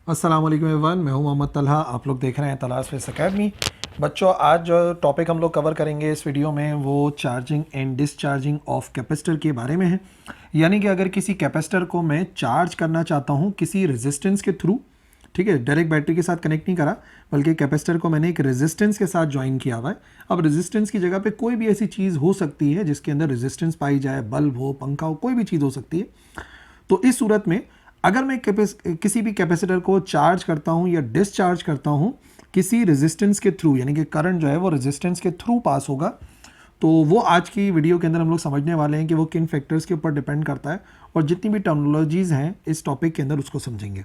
अस्सलाम वालेकुम एवरीवन, मैं हूं मोहम्मद तलहा। आप लोग देख रहे हैं तलाश फेस एकेडमी। बच्चों, आज जो टॉपिक हम लोग कवर करेंगे इस वीडियो में वो charging and discharging of capacitor के बारे में है। यानी कि अगर किसी कैपेसिटर को मैं चार्ज करना चाहता हूं किसी रेजिस्टेंस के थ्रू, ठीक है, डायरेक्ट बैटरी के साथ कनेक्ट नहीं करा, बल्कि कैपेसिटर को मैंने एक रेजिस्टेंस के साथ ज्वाइन किया हुआ है। अब रेजिस्टेंस की जगह पे कोई भी ऐसी चीज़ हो सकती है जिसके अंदर रेजिस्टेंस पाई जाए, बल्ब हो, पंखा हो, कोई भी चीज़ हो सकती है। तो इस सूरत में अगर मैं किसी भी कैपेसिटर को चार्ज करता हूं या डिस्चार्ज करता हूं किसी रेजिस्टेंस के थ्रू, यानी कि करंट जो है वो रेजिस्टेंस के थ्रू पास होगा, तो वो आज की वीडियो के अंदर हम लोग समझने वाले हैं कि वो किन फैक्टर्स के ऊपर डिपेंड करता है, और जितनी भी टर्मिनोलॉजीज हैं इस टॉपिक के अंदर उसको समझेंगे।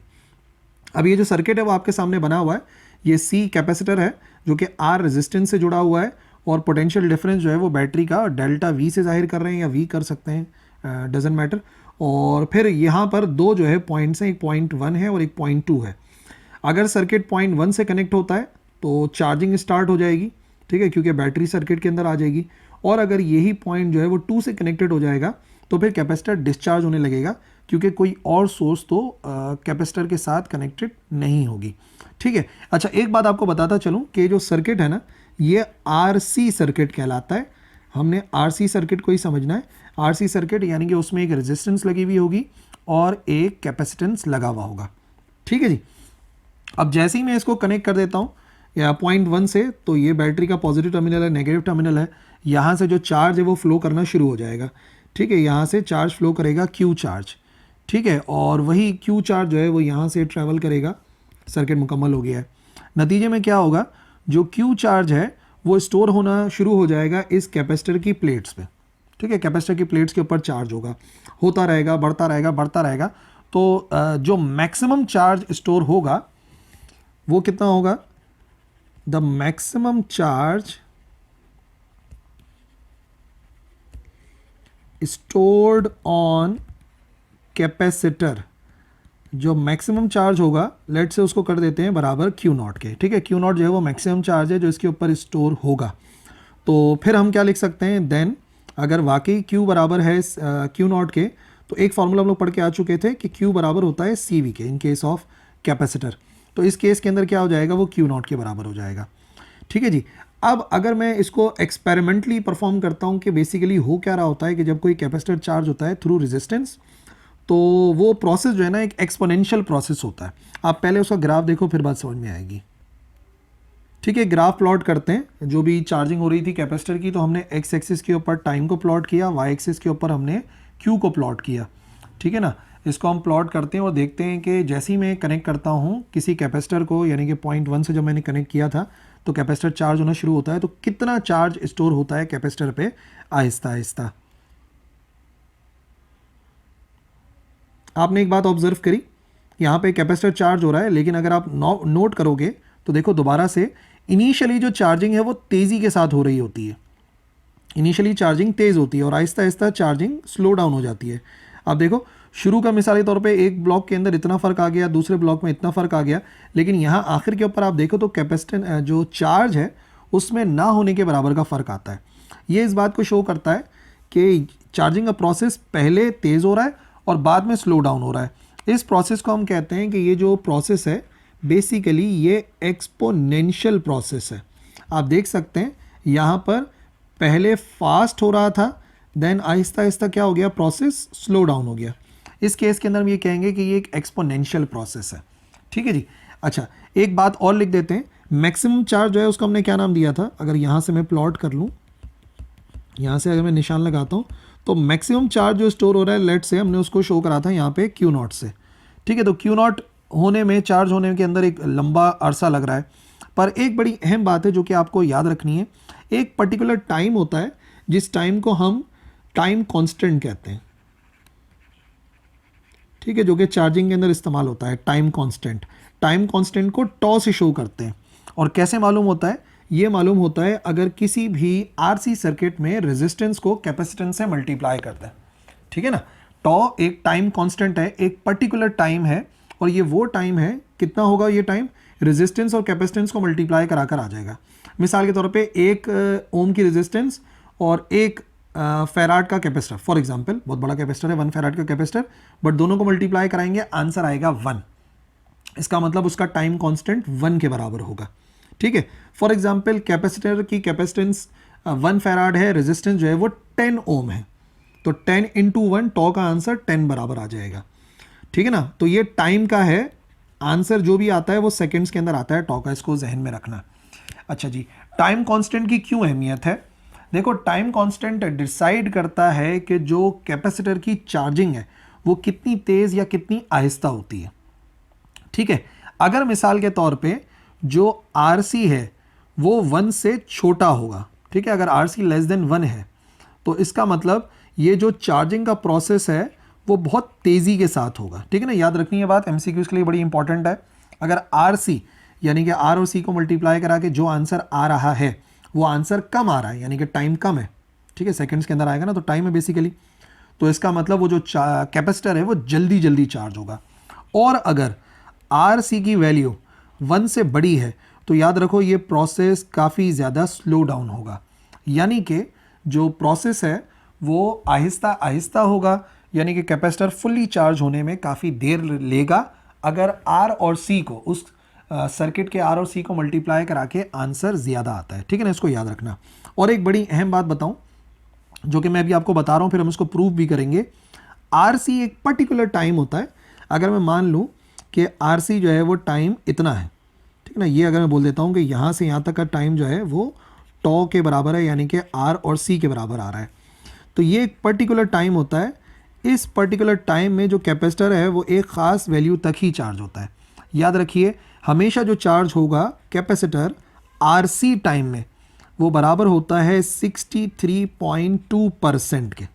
अब ये जो सर्किट है वो आपके सामने बना हुआ है। ये सी कैपेसिटर है जो कि आर रेजिस्टेंस से जुड़ा हुआ है, और पोटेंशियल डिफरेंस जो है वो बैटरी का डेल्टा वी से जाहिर कर रहे हैं या वी कर सकते हैं, डजेंट मैटर। और फिर यहाँ पर दो जो है पॉइंट्स हैं, एक पॉइंट 1 है और एक पॉइंट 2 है। अगर सर्किट पॉइंट 1 से कनेक्ट होता है तो चार्जिंग स्टार्ट हो जाएगी, ठीक है, क्योंकि बैटरी सर्किट के अंदर आ जाएगी। और अगर यही पॉइंट जो है वो 2 से कनेक्टेड हो जाएगा तो फिर कैपेसिटर डिस्चार्ज होने लगेगा, क्योंकि कोई और सोर्स तो कैपेसिटर के साथ कनेक्टेड नहीं होगी, ठीक है। अच्छा, एक बात आपको बताता चलूँ कि जो सर्किट है ना, ये आरसी सर्किट कहलाता है। हमने आरसी सर्किट को ही समझना है। आरसी सर्किट यानी कि उसमें एक रेजिस्टेंस लगी हुई होगी और एक कैपेसिटेंस लगा हुआ होगा, ठीक है जी। अब जैसे ही मैं इसको कनेक्ट कर देता हूँ या पॉइंट 1 से, तो ये बैटरी का पॉजिटिव टर्मिनल है, नेगेटिव टर्मिनल है। यहाँ से जो चार्ज है वो फ्लो करना शुरू हो जाएगा, ठीक है। यहाँ से चार्ज फ्लो करेगा क्यू चार्ज, ठीक है, और वही क्यू चार्ज जो है वो यहाँ से ट्रैवल करेगा। सर्किट मुकम्मल हो गया है। नतीजे में क्या होगा, जो क्यू चार्ज है वो स्टोर होना शुरू हो जाएगा इस कैपेसिटर की प्लेट्स पे, ठीक है। कैपेसिटर की प्लेट्स के ऊपर चार्ज होगा, होता रहेगा, बढ़ता रहेगा, बढ़ता रहेगा। तो जो मैक्सिमम चार्ज स्टोर होगा वो कितना होगा, the maximum charge stored on capacitor, जो मैक्सिमम चार्ज होगा, लेट से उसको कर देते हैं बराबर क्यू नॉट के, ठीक है। क्यू नॉट जो है वो मैक्सिमम चार्ज है जो इसके ऊपर स्टोर होगा। तो फिर हम क्या लिख सकते हैं, देन अगर वाकई Q बराबर है क्यू नॉट के, तो एक फॉर्मूला हम लोग पढ़ के आ चुके थे कि Q बराबर होता है CV के इन केस ऑफ कैपेसिटर। तो इस केस के अंदर क्या हो जाएगा, वो क्यू नॉट के बराबर हो जाएगा, ठीक है जी। अब अगर मैं इसको एक्सपेरिमेंटली परफॉर्म करता हूँ कि बेसिकली हो क्या रहा होता है कि जब कोई कैपेसिटर चार्ज होता है थ्रू रेजिस्टेंस, तो वो प्रोसेस जो है ना एक एक्सपोनेंशियल प्रोसेस होता है। आप पहले उसका ग्राफ देखो, फिर बात समझ में आएगी, ठीक है। ग्राफ प्लॉट करते हैं। जो भी चार्जिंग हो रही थी कैपेसिटर की, तो हमने एक्स एक्सिस के ऊपर टाइम को प्लॉट किया, वाई एक्सिस के ऊपर हमने क्यू को प्लॉट किया, ठीक है ना। इसको हम प्लॉट करते हैं और देखते हैं कि जैसे ही मैं कनेक्ट करता हूँ किसी कैपेसिटर को, यानी कि पॉइंट 1 से जब मैंने कनेक्ट किया था तो कैपेसिटर चार्ज होना शुरू होता है, तो कितना चार्ज स्टोर होता है कैपेसिटर पे आहिस्ता आहिस्ता। आपने एक बात ऑब्जर्व करी, यहाँ पे कैपेसिटर चार्ज हो रहा है, लेकिन अगर आप नोट करोगे तो देखो दोबारा से इनिशियली जो चार्जिंग है वो तेज़ी के साथ हो रही होती है। इनिशियली चार्जिंग तेज़ होती है और Aahista Aahista charging slow down हो जाती है। अब देखो, शुरू का मिसाली तौर पे एक ब्लॉक के अंदर इतना फ़र्क आ गया, दूसरे ब्लॉक में इतना फ़र्क आ गया, लेकिन यहाँ आखिर के ऊपर आप देखो तो कैपेसिटर जो चार्ज है उसमें ना होने के बराबर का फ़र्क आता है। ये इस बात को शो करता है कि चार्जिंग का प्रोसेस पहले तेज़ हो रहा है और बाद में स्लो डाउन हो रहा है। इस प्रोसेस को हम कहते हैं कि ये जो प्रोसेस है बेसिकली ये एक्सपोनेंशियल प्रोसेस है। आप देख सकते हैं यहाँ पर पहले फास्ट हो रहा था, देन आहिस्ता आहिस्ता क्या हो गया, प्रोसेस स्लो डाउन हो गया। इस केस के अंदर हम ये कहेंगे कि ये एक एक्सपोनेंशियल प्रोसेस है, ठीक है जी। अच्छा, एक बात और लिख देते हैं। मैक्सिमम चार्ज जो है उसको हमने क्या नाम दिया था, अगर यहाँ से मैं प्लॉट कर लूँ, यहाँ से अगर मैं निशान लगाता हूँ, तो मैक्सिमम चार्ज जो स्टोर हो रहा है, लेट से हमने उसको शो करा था यहाँ पे क्यू नॉट से, ठीक है। तो क्यू नॉट होने में, चार्ज होने के अंदर एक लंबा अरसा लग रहा है, पर एक बड़ी अहम बात है जो कि आपको याद रखनी है। एक पर्टिकुलर टाइम होता है जिस टाइम को हम टाइम कांस्टेंट कहते हैं, ठीक है, जो कि चार्जिंग के अंदर इस्तेमाल होता है। टाइम कांस्टेंट, टाइम कांस्टेंट को टॉ से शो करते हैं। और कैसे मालूम होता है, ये मालूम होता है अगर किसी भी आरसी सर्किट में रेजिस्टेंस को कैपेसिटेंस से मल्टीप्लाई करते हैं, ठीक है ना। टॉ एक टाइम कांस्टेंट है, एक पर्टिकुलर टाइम है, और ये वो टाइम है, कितना होगा ये टाइम, रेजिस्टेंस और कैपेसिटेंस को मल्टीप्लाई कराकर आ जाएगा। मिसाल के तौर पे 1 ओम की रेजिस्टेंस और 1 फेराड का कैपेसिटर, फॉर एग्जांपल बहुत बड़ा कैपेसिटर है 1 फेराड का कैपेसिटर, बट दोनों को मल्टीप्लाई कराएंगे, आंसर आएगा 1। इसका मतलब उसका टाइम कांस्टेंट 1 के बराबर होगा। ठीक है, फॉर एग्जांपल कैपेसिटर की कैपेसिटेंस 1 फैराड है, रेजिस्टेंस जो है वो 10 ओम है, तो 10 इंटू 1 टॉ का आंसर 10 बराबर आ जाएगा। ठीक है ना, तो ये टाइम का है, आंसर जो भी आता है वो सेकेंड्स के अंदर आता है, टॉ का इसको जहन में रखना। अच्छा जी, टाइम कांस्टेंट की क्यों अहमियत है? देखो, टाइम कांस्टेंट डिसाइड करता है कि जो कैपेसिटर की चार्जिंग है वो कितनी तेज़ या कितनी आहिस्ता होती है। ठीक है, अगर मिसाल के तौर पे जो RC है वो 1 से छोटा होगा, ठीक है, अगर RC लेस देन 1 है तो इसका मतलब ये जो चार्जिंग का प्रोसेस है वो बहुत तेज़ी के साथ होगा। ठीक है ना, याद रखनी है बात, MCQs के लिए बड़ी इंपॉर्टेंट है। अगर RC यानी कि R और C को मल्टीप्लाई करा के जो आंसर आ रहा है वो आंसर कम आ रहा है, यानी कि टाइम कम है, ठीक है, सेकंड्स के अंदर आएगा ना, तो टाइम है बेसिकली, तो इसका मतलब वो जो कैपेसिटर है वो जल्दी जल्दी चार्ज होगा। और अगर RC की वैल्यू 1 से बड़ी है तो याद रखो ये प्रोसेस काफ़ी ज़्यादा स्लो डाउन होगा, यानी कि जो प्रोसेस है वो आहिस्ता आहिस्ता होगा, यानी कि कैपेसिटर फुल्ली चार्ज होने में काफ़ी देर लेगा अगर R और C को, उस सर्किट के R और C को मल्टीप्लाई करा के आंसर ज़्यादा आता है। ठीक है ना, इसको याद रखना। और एक बड़ी अहम बात बताऊं जो कि मैं अभी आपको बता रहा हूं, फिर हम इसको प्रूव भी करेंगे। RC एक पर्टिकुलर टाइम होता है, अगर मैं मान लूं कि RC जो है वो टाइम इतना है, ठीक है ना, ये अगर मैं बोल देता हूं कि यहाँ से यहाँ तक का टाइम जो है वो टॉ के बराबर है, यानी कि R और C के बराबर आ रहा है, तो ये एक पर्टिकुलर टाइम होता है। इस पर्टिकुलर टाइम में जो कैपेसिटर है वो एक ख़ास वैल्यू तक ही चार्ज होता है। याद रखिए, हमेशा जो चार्ज होगा कैपेसिटर RC टाइम में वो बराबर होता है 63.2% के।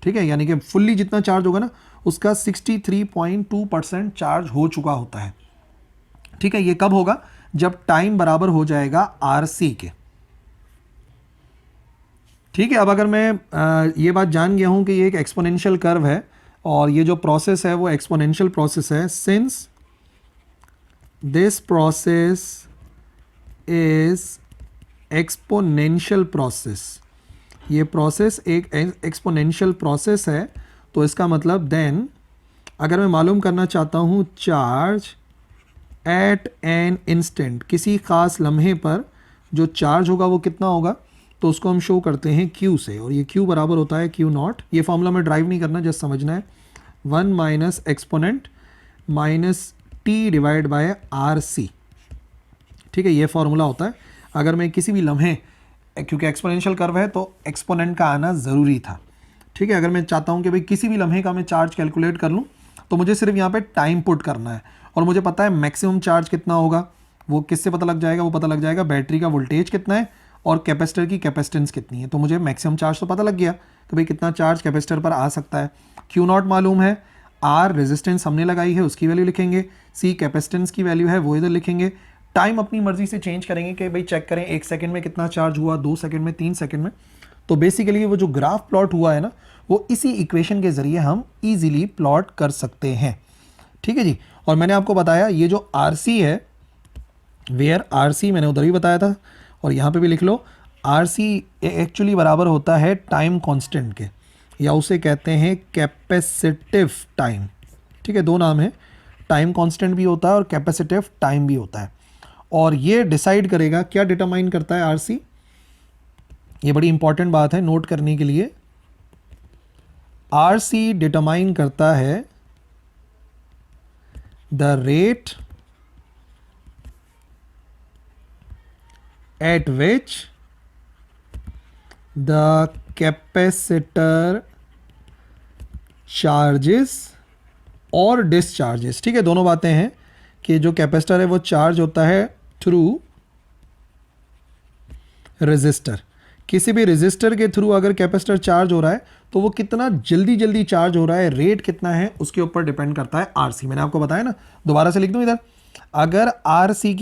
ठीक है, यानी कि फुल्ली जितना चार्ज होगा ना उसका 63.2% चार्ज हो चुका होता है। ठीक है, ये कब होगा? जब टाइम बराबर हो जाएगा RC के। ठीक है, अब अगर मैं ये बात जान गया हूं कि ये एक एक्सपोनेंशियल कर्व है और ये जो प्रोसेस है वो एक्सपोनेंशियल प्रोसेस है, since this process is exponential process, ये प्रोसेस एक एक्सपोनेंशियल प्रोसेस है, तो इसका मतलब देन अगर मैं मालूम करना चाहता हूँ चार्ज एट एन इंस्टेंट, किसी ख़ास लम्हे पर जो चार्ज होगा वो कितना होगा, तो उसको हम शो करते हैं Q से, और ये Q बराबर होता है Q नॉट। ये फॉर्मूला में ड्राइव नहीं करना, जस्ट समझना है, 1 minus exponent minus T divide by RC। ठीक है, ये फॉर्मूला होता है अगर मैं किसी भी लम्हे, क्योंकि एक्सपोनेंशियल कर्व है तो एक्सपोनेंट का आना ज़रूरी था। ठीक है, अगर मैं चाहता हूँ कि भाई किसी भी लम्हे का मैं चार्ज कैलकुलेट कर लूँ तो मुझे सिर्फ यहाँ पे टाइम पुट करना है, और मुझे पता है मैक्सिमम चार्ज कितना होगा, वो किससे पता लग जाएगा, वो पता लग जाएगा बैटरी का वोल्टेज कितना है और कैपेसिटर की कैपेसिटेंस कितनी है। तो मुझे मैक्सिमम चार्ज तो पता लग गया कि भाई कितना चार्ज कैपेसिटर पर आ सकता है। Q नॉट मालूम है, R रेजिस्टेंस हमने लगाई है उसकी वैल्यू लिखेंगे, C कैपेसिटेंस की वैल्यू है वो इधर लिखेंगे। टाइम अपनी मर्जी से चेंज करेंगे कि भाई चेक करें 1 सेकंड में कितना चार्ज हुआ, 2 सेकंड में, 3 सेकंड में। तो बेसिकली वो जो ग्राफ प्लॉट हुआ है ना वो इसी इक्वेशन के ज़रिए हम ईजिली प्लॉट कर सकते हैं। ठीक है जी, और मैंने आपको बताया ये जो RC है, वेयर RC मैंने उधर भी बताया था और यहाँ पे भी लिख लो, RC एक्चुअली बराबर होता है टाइम कांस्टेंट के, या उसे कहते हैं कैपेसिटिव टाइम। ठीक है, दो नाम है, टाइम कांस्टेंट भी होता है और कैपेसिटिव टाइम भी होता है। और ये डिसाइड करेगा, क्या डिटरमाइन करता है RC, ये बड़ी इंपॉर्टेंट बात है नोट करने के लिए। RC डिटरमाइन करता है the rate at which the capacitor charges और discharges। ठीक है, दोनों बातें हैं कि जो कैपेसिटर है वो चार्ज होता है थ्रू रेजिस्टर। किसी भी रेजिस्टर के थ्रू अगर कैपेसिटर चार्ज हो रहा है तो वो कितना जल्दी जल्दी चार्ज हो रहा है, रेट कितना है, उसके ऊपर डिपेंड करता है RC। मैंने आपको बताया ना, दोबारा से लिख दूं इधर, अगर RC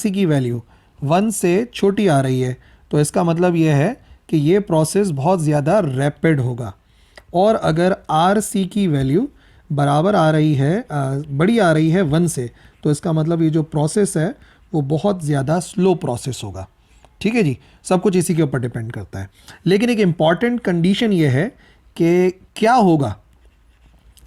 की वैल्यू 1 से छोटी आ रही है तो इसका मतलब ये है कि ये प्रोसेस बहुत ज़्यादा रैपिड होगा, और अगर RC की वैल्यू बराबर आ रही है, बड़ी आ रही है 1 से, तो इसका मतलब ये जो प्रोसेस है वो बहुत ज़्यादा स्लो प्रोसेस होगा। ठीक है जी, सब कुछ इसी के ऊपर डिपेंड करता है। लेकिन एक इम्पॉर्टेंट कंडीशन ये है कि क्या होगा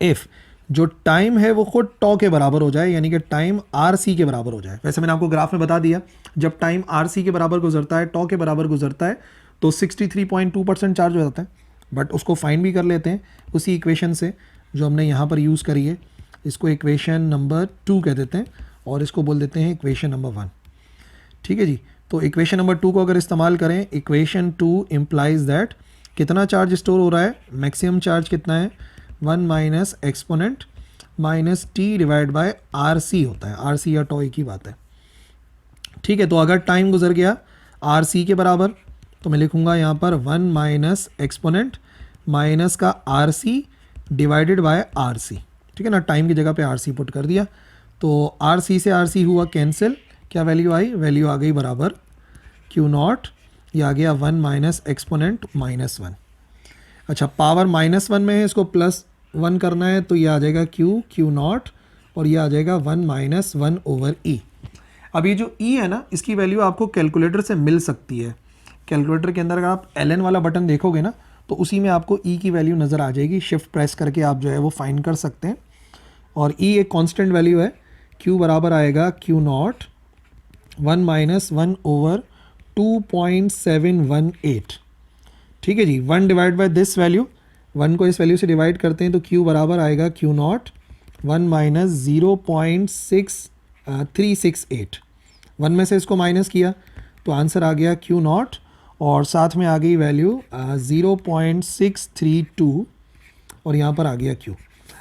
इफ़ जो टाइम है वो खुद टॉ के बराबर हो जाए, यानी कि टाइम आर सी के बराबर हो जाए। वैसे मैंने आपको ग्राफ में बता दिया, जब टाइम आर सी के बराबर गुजरता है, टॉ के बराबर गुजरता है, तो 63.2% चार्ज हो जाता है। बट उसको फाइंड भी कर लेते हैं उसी इक्वेशन से जो हमने यहाँ पर यूज़ करी है। इसको इक्वेशन नंबर 2 कह देते हैं और इसको बोल देते हैं इक्वेशन नंबर 1। ठीक है जी। तो इक्वेशन नंबर 2 को अगर इस्तेमाल करें, इक्वेशन 2 इम्प्लाइज दैट कितना चार्ज स्टोर हो रहा है, मैक्सिमम चार्ज कितना है, 1 minus exponent minus T divide by R C होता है। आर सी या टॉ की बात है। ठीक है, तो अगर टाइम गुजर गया आर सी के बराबर, तो मैं लिखूंगा यहाँ पर 1 माइनस एक्सपोनेंट माइनस का R C divided by R C. ठीक है ना, टाइम की जगह पे आर सी पुट कर दिया, तो आर सी से आर सी हुआ कैंसिल, क्या वैल्यू आई, वैल्यू आ गई बराबर क्यू नॉट, ये आ गया 1 माइनस एक्सपोनेंट माइनस 1। अच्छा, पावर -1 में है, इसको +1 करना है, तो ये आ जाएगा क्यू नॉट और ये आ जाएगा 1 माइनस 1 ओवर ई। अब ये जो ई है ना, इसकी वैल्यू आपको कैलकुलेटर से मिल सकती है। कैलकुलेटर के अंदर अगर आप ln वाला बटन देखोगे ना, तो उसी में आपको ई की वैल्यू नज़र आ जाएगी। शिफ्ट प्रेस करके आप जो है वो फाइंड कर सकते हैं। और ई एक कांस्टेंट वैल्यू है। क्यू बराबर आएगा क्यू नॉट 1 माइनस 1 ओवर 2.718। ठीक है जी, 1 डिवाइड बाय दिस वैल्यू, 1 को इस वैल्यू से डिवाइड करते हैं तो क्यू बराबर आएगा क्यू नॉट 1 माइनस 0.6368। 1 में से इसको माइनस किया तो आंसर आ गया क्यू नॉट और साथ में आ गई वैल्यू 0.632 और यहाँ पर आ गया क्यू।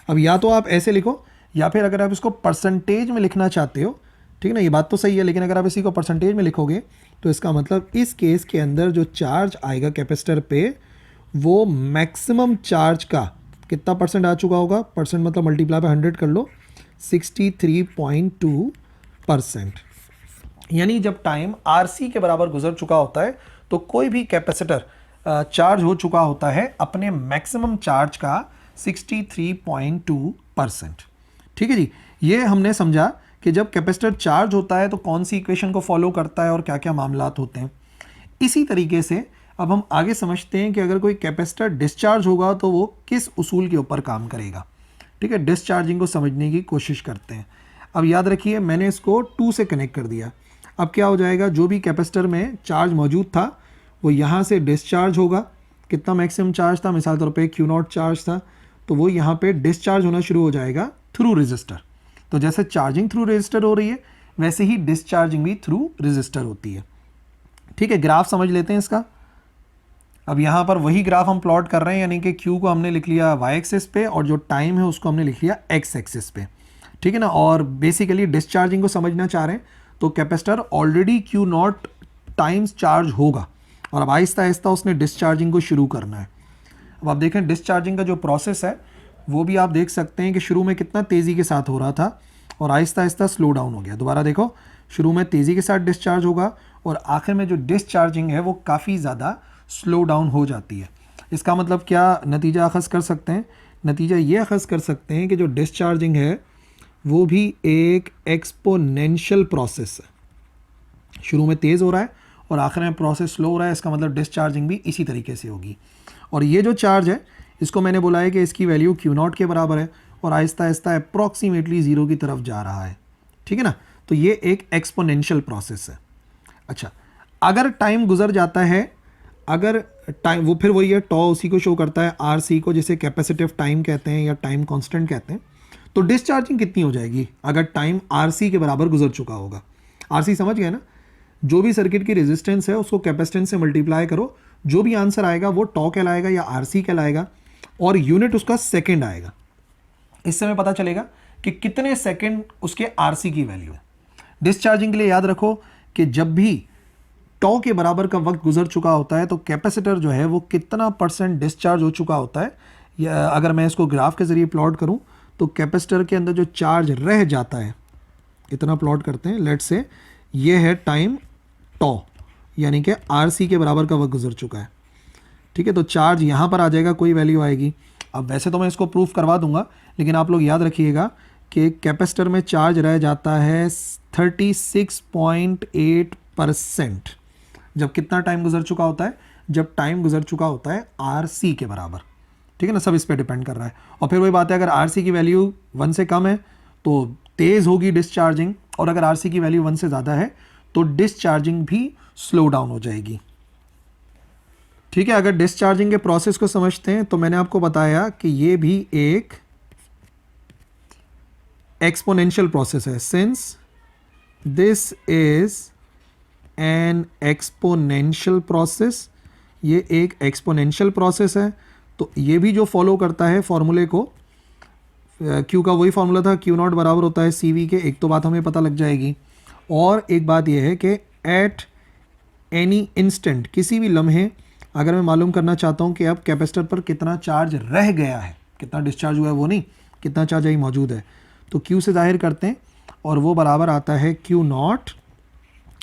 अब या तो आप ऐसे लिखो या फिर अगर आप इसको परसेंटेज में लिखना चाहते हो, ठीक है ना, ये बात तो सही है, लेकिन अगर आप इसी को परसेंटेज में लिखोगे तो इसका मतलब इस केस के अंदर जो चार्ज आएगा कैपेसिटर पे, वो मैक्सिमम चार्ज का कितना परसेंट आ चुका होगा, परसेंट मतलब मल्टीप्लाई बाय 100 कर लो, 63.2%। यानी जब टाइम आर सी के बराबर गुजर चुका होता है तो कोई भी कैपेसिटर चार्ज हो चुका होता है अपने मैक्सिमम चार्ज का 63.2%। ठीक है जी, ये हमने समझा कि जब कैपेसिटर चार्ज होता है तो कौन सी इक्वेशन को फॉलो करता है और क्या क्या मामलात होते हैं। इसी तरीके से अब हम आगे समझते हैं कि अगर कोई कैपेसिटर डिस्चार्ज होगा तो वो किस उसूल के ऊपर काम करेगा। ठीक है, डिस्चार्जिंग को समझने की कोशिश करते हैं। अब याद रखिए, मैंने इसको 2 से कनेक्ट कर दिया। अब क्या हो जाएगा, जो भी कैपेसिटर में चार्ज मौजूद था वो यहाँ से डिस्चार्ज होगा। कितना मैक्सिमम चार्ज था, मिसाल तौर पे क्यू नॉट चार्ज था, तो वो यहाँ पे डिस्चार्ज होना शुरू हो जाएगा थ्रू रेजिस्टर। तो जैसे चार्जिंग थ्रू रेजिस्टर हो रही है, वैसे ही डिस्चार्जिंग भी थ्रू रेजिस्टर होती है। ठीक है, ग्राफ समझ लेते हैं इसका। अब यहाँ पर वही ग्राफ हम प्लॉट कर रहे हैं, यानी कि Q को हमने लिख लिया y एक्सिस पे और जो टाइम है उसको हमने लिख लिया x एक्सिस पे। ठीक है ना, और बेसिकली डिस्चार्जिंग को समझना चाह रहे हैं तो capacitor already Q not times charge होगा और अब आहिस्ता आहिस्ता उसने डिस्चार्जिंग को शुरू करना है। अब आप देखें डिस्चार्जिंग का जो प्रोसेस है वो भी आप देख सकते हैं कि शुरू में कितना तेज़ी के साथ हो रहा था और आहिस्ता आहिस्ता स्लो डाउन हो गया। दोबारा देखो, शुरू में तेज़ी के साथ डिस्चार्ज होगा और आखिर में जो डिस्चार्जिंग है वो काफ़ी ज़्यादा स्लो डाउन हो जाती है। इसका मतलब क्या नतीजा अखज़ कर सकते हैं, नतीजा ये अखज़ कर सकते हैं कि जो डिस्चार्जिंग है वो भी एक एक्सपोनेंशियल प्रोसेस है। शुरू में तेज़ हो रहा है और आखिर में प्रोसेस स्लो हो रहा है, इसका मतलब डिस्चार्जिंग भी इसी तरीके से होगी। और ये जो चार्ज है इसको मैंने बोला है कि इसकी वैल्यू क्यू नॉट के बराबर है और आहिस्ता आहिस्ता अप्रॉक्सीमेटली 0 की तरफ जा रहा है। ठीक है ना, तो ये एक एक्सपोनेंशियल प्रोसेस है। अच्छा, अगर टाइम गुजर जाता है, अगर टाइम वो फिर वही है, टॉ उसी को शो करता है आर सी को, जिसे कैपेसिटिव टाइम कहते हैं या टाइम कांस्टेंट कहते हैं। तो डिस्चार्जिंग कितनी हो जाएगी अगर टाइम आर सी के बराबर गुजर चुका होगा। आर सी समझ गए ना, जो भी सर्किट की रेजिस्टेंस है उसको कैपेसिटेंस से मल्टीप्लाई करो, जो भी आंसर आएगा वो टॉ कहलाएगा या आर सी कहलाएगा और यूनिट उसका सेकेंड आएगा। इससे हमें पता चलेगा कि कितने सेकेंड उसके आर सी की वैल्यू है। डिस्चार्जिंग के लिए याद रखो कि जब भी टॉ के बराबर का वक्त गुजर चुका होता है तो कैपेसिटर जो है वो कितना परसेंट डिस्चार्ज हो चुका होता है। या अगर मैं इसको ग्राफ के ज़रिए प्लॉट करूं तो कैपेसिटर के अंदर जो चार्ज रह जाता है, इतना प्लॉट करते हैं, लेट से ये है टाइम टॉ, यानी कि आर सी के बराबर का वक्त गुजर चुका है। ठीक है, तो चार्ज यहाँ पर आ जाएगा, कोई वैल्यू आएगी। अब वैसे तो मैं इसको प्रूफ करवा दूंगा, लेकिन आप लोग याद रखिएगा कि कैपेसिटर में चार्ज रह जाता है 36.8%। जब कितना टाइम गुजर चुका होता है, जब टाइम गुजर चुका होता है आर सी के बराबर। ठीक है ना, सब इस पर डिपेंड कर रहा है। और फिर वही बात है, अगर आरसी की वैल्यू 1 से कम है तो तेज़ होगी डिस्चार्जिंग, और अगर आरसी की वैल्यू 1 से ज़्यादा है तो डिस्चार्जिंग भी स्लो डाउन हो जाएगी। ठीक है, अगर डिस्चार्जिंग के प्रोसेस को समझते हैं तो मैंने आपको बताया कि ये भी एक एक्सपोनेंशियल प्रोसेस है। Since this is an exponential process, ये एक एक्सपोनेंशियल प्रोसेस है, तो ये भी जो फॉलो करता है फॉर्मूले को, क्यू का वही फॉर्मूला था, क्यू नॉट बराबर होता है सी वी के। एक तो बात हमें पता लग जाएगी, और एक बात यह है कि एट एनी इंस्टेंट, किसी भी लम्हे अगर मैं मालूम करना चाहता हूँ कि अब कैपेसिटर पर कितना चार्ज रह गया है, कितना डिस्चार्ज हुआ है वो नहीं, कितना चार्ज अभी मौजूद है, तो क्यू से जाहिर करते हैं, और वो बराबर आता है Q not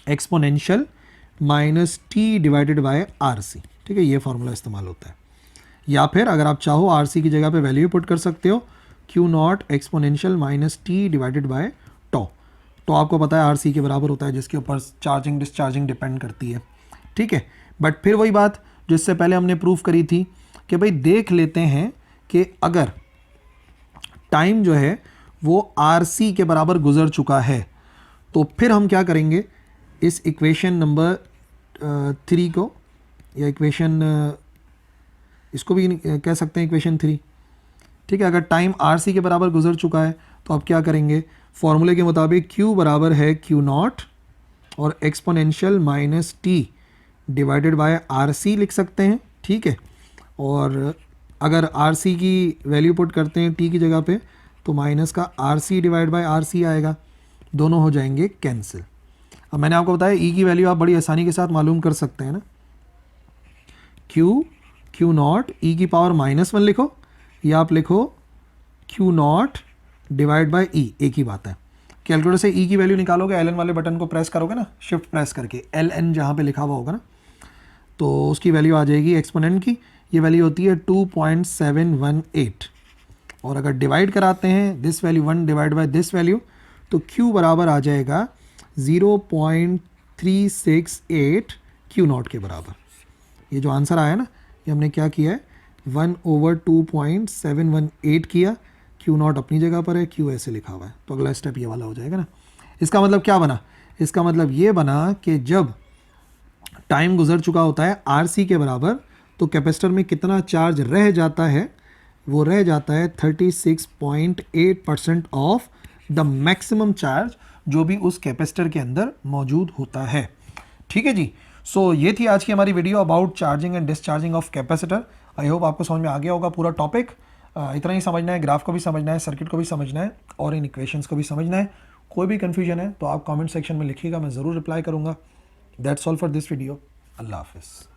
exponential minus T divided by R C. ठीक है, ये फार्मूला इस्तेमाल होता है। या फिर अगर आप चाहो आर सी की जगह पे वैल्यू पुट कर सकते हो, Q not exponential minus T divided by tau. तो आपको पता है आर सी के बराबर होता है, जिसके ऊपर चार्जिंग डिस्चार्जिंग डिपेंड करती है। ठीक है, बट फिर वही बात जिससे पहले हमने प्रूफ करी थी कि भाई देख लेते हैं कि अगर टाइम जो है वो आर सी के बराबर गुजर चुका है तो फिर हम क्या करेंगे, इस इक्वेशन नंबर 3 को, या इक्वेशन इसको भी कह सकते हैं इक्वेशन 3। ठीक है, अगर टाइम आर सी के बराबर गुजर चुका है तो आप क्या करेंगे, फॉर्मूले के मुताबिक Q बराबर है Q नॉट और exponential minus T divided by R C लिख सकते हैं। ठीक है, और अगर आर सी की वैल्यू पुट करते हैं टी की जगह पे तो माइनस का R C divide by R C आएगा, दोनों हो जाएंगे कैंसिल। अब मैंने आपको बताया ई की वैल्यू आप बड़ी आसानी के साथ मालूम कर सकते हैं ना, क्यू नॉट ई की पावर -1 लिखो, या आप लिखो क्यू नॉट डिवाइड बाय ई, एक ही बात है। कैलकुलेटर से ई की वैल्यू निकालोगे, एल एन वाले बटन को प्रेस करोगे ना, शिफ्ट प्रेस करके एल एन जहाँ पे लिखा हुआ होगा ना, तो उसकी वैल्यू आ जाएगी एक्सपोनेंट की, ये वैल्यू होती है 2.718। और अगर डिवाइड कराते हैं this value 1 divide by this value, तो Q बराबर आ जाएगा 0.368 Q नॉट के बराबर। ये जो आंसर आया ना, ये हमने क्या किया है, 1/2.718 किया, Q नॉट अपनी जगह पर है, Q ऐसे लिखा हुआ है, तो अगला स्टेप ये वाला हो जाएगा ना। इसका मतलब क्या बना, इसका मतलब ये बना कि जब टाइम गुजर चुका होता है आर सी के बराबर तो कैपेसिटर में कितना चार्ज रह जाता है, वो रह जाता है 36.8% ऑफ द मैक्सिमम चार्ज जो भी उस कैपेसिटर के अंदर मौजूद होता है। ठीक है जी, सो ये थी आज की हमारी video about charging and discharging of capacitor. I hope आपको समझ में आ गया होगा पूरा टॉपिक। इतना ही समझना है, ग्राफ को भी समझना है, सर्किट को भी समझना है, और इन इक्वेशंस को भी समझना है। कोई भी कन्फ्यूजन है तो आप कमेंट सेक्शन में लिखिएगा, मैं ज़रूर रिप्लाई करूँगा। That's all for this video. अल्लाह हाफिज़।